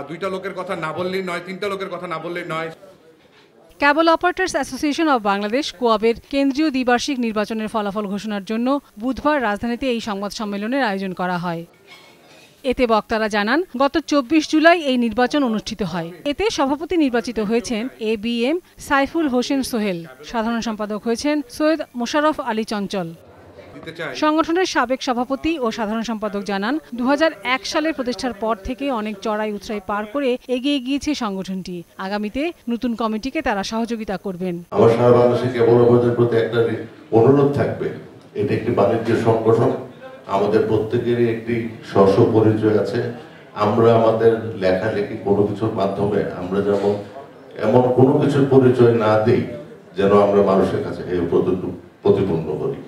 দুইটা লোকের কথা না বললেই নয়, তিনটা লোকের কথা না বললেই নয়। কেবল অপারেটর্স অ্যাসোসিয়েশন অব বাংলাদেশ কোয়াবের কেন্দ্রীয় দ্বিবার্ষিক নির্বাচনের ফলাফল ঘোষণার জন্য বুধবার রাজধানীতে এই সংবাদ সম্মেলনের আয়োজন করা হয়। এতে বক্তারা জানান, গত ২৪ জুলাই এই নির্বাচন অনুষ্ঠিত হয়। এতে সভাপতি নির্বাচিত হয়েছেন ABM সাইফুল হোসেন সোহেল, সাধারণ সম্পাদক হয়েছেন সৈয়দ মোশাররফ আলী চঞ্চল। সংগঠনের সাবেক সভাপতি ও সাধারণ সম্পাদক জানান, ২০০১ সালের প্রতিষ্ঠার পর থেকে অনেক চড়াই উতরাই পার করে এগিয়ে গিয়েছে সংগঠনটি। আগামীতে নতুন কমিটিকে তারা সহযোগিতা করবেন। আমার সারা বাংলাদেশে কেবল অপারেটরদের প্রতি একটা অনুরোধ থাকবে, এটা একটি বাণিজ্য সংগঠন, আমাদের প্রত্যেকেরই একটি স্ব পরিচয় আছে। আমরা আমাদের লেখালেখি কোনো কিছুর মাধ্যমে আমরা যেমন এমন কোনো কিছুর পরিচয় না দিই যেন আমরা মানুষের কাছে প্রতিপন্ন করি।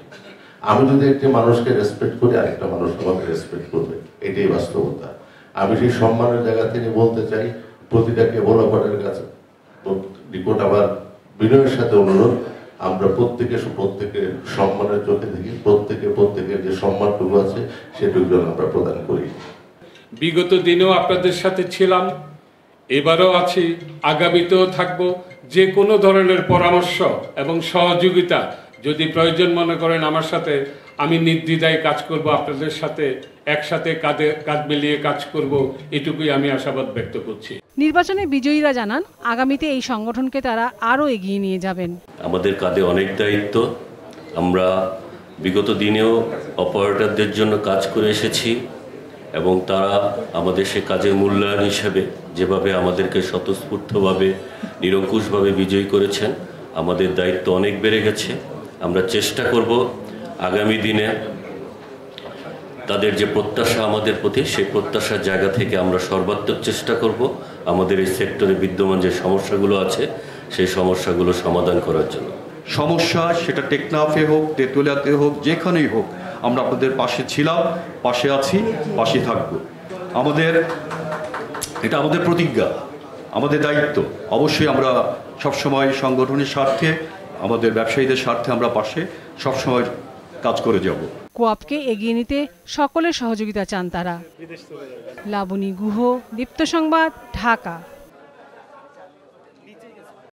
আমি যদি একটি মানুষকে রেসপেক্ট করি, আরেকটা মানুষ আমাকে রেসপেক্ট করবে, এটাই বাস্তবতা। আমি সেই সম্মানের জায়গা থেকে বলতে চাই, প্রতিটা কেবল অপারেটরের কাছে নিকট আবার বিনয়ের সাথে অনুরোধ, আমরা প্রত্যেকে সম্মানের চোখে দেখি, প্রত্যেকের যে সম্মানটুকু আছে সেটুকু আমরা প্রদান করি। বিগত দিনেও আপনাদের সাথে ছিলাম, এবারও আছি, আগামীতেও থাকব। যে কোনো ধরনের পরামর্শ এবং সহযোগিতা যদি প্রয়োজন মনে করেন আমার সাথে, আমি নির্দ্বিধায় কাজ করব, আপনাদের সাথে একসাথে কাঁধ মিলিয়ে কাজ করব, এটুকুই আমি আশাবাদ ব্যক্ত করছি। নির্বাচনে বিজয়ীরা জানান, আগামীতে এই সংগঠনকে তারা আরও এগিয়ে নিয়ে যাবেন। আমাদের কাঁধে অনেক দায়িত্ব। আমরা বিগত দিনেও অপারেটরদের জন্য কাজ করে এসেছি এবং তারা আমাদের সে কাজের মূল্যায়ন হিসেবে যেভাবে আমাদেরকে স্বতঃস্ফূর্তভাবে নিরঙ্কুশভাবে বিজয়ী করেছেন, আমাদের দায়িত্ব অনেক বেড়ে গেছে। আমরা চেষ্টা করব আগামী দিনে তাদের যে প্রত্যাশা আমাদের প্রতি, সেই প্রত্যাশার জায়গা থেকে আমরা সর্বাত্মক চেষ্টা করব আমাদের এই সেক্টরে বিদ্যমান যে সমস্যাগুলো আছে সেই সমস্যাগুলো সমাধান করার জন্য। সমস্যা সেটা টেকনাফে হোক, তেঁতুলিয়াতে হোক, যেখানেই হোক, আমরা আপনাদের পাশে ছিলাম, পাশে আছি, পাশে থাকব। এটা আমাদের প্রতিজ্ঞা, আমাদের দায়িত্ব। অবশ্যই আমরা সবসময় সংগঠনের স্বার্থে, আমাদের ব্যবসায়ীদের স্বার্থে আমরা পাশে সবসময় কাজ করে যাব। কোয়াবকে এগিয়ে নিতে সকলের সহযোগিতা চান তারা। লাবণী গুহ, দীপ্ত সংবাদ, ঢাকা।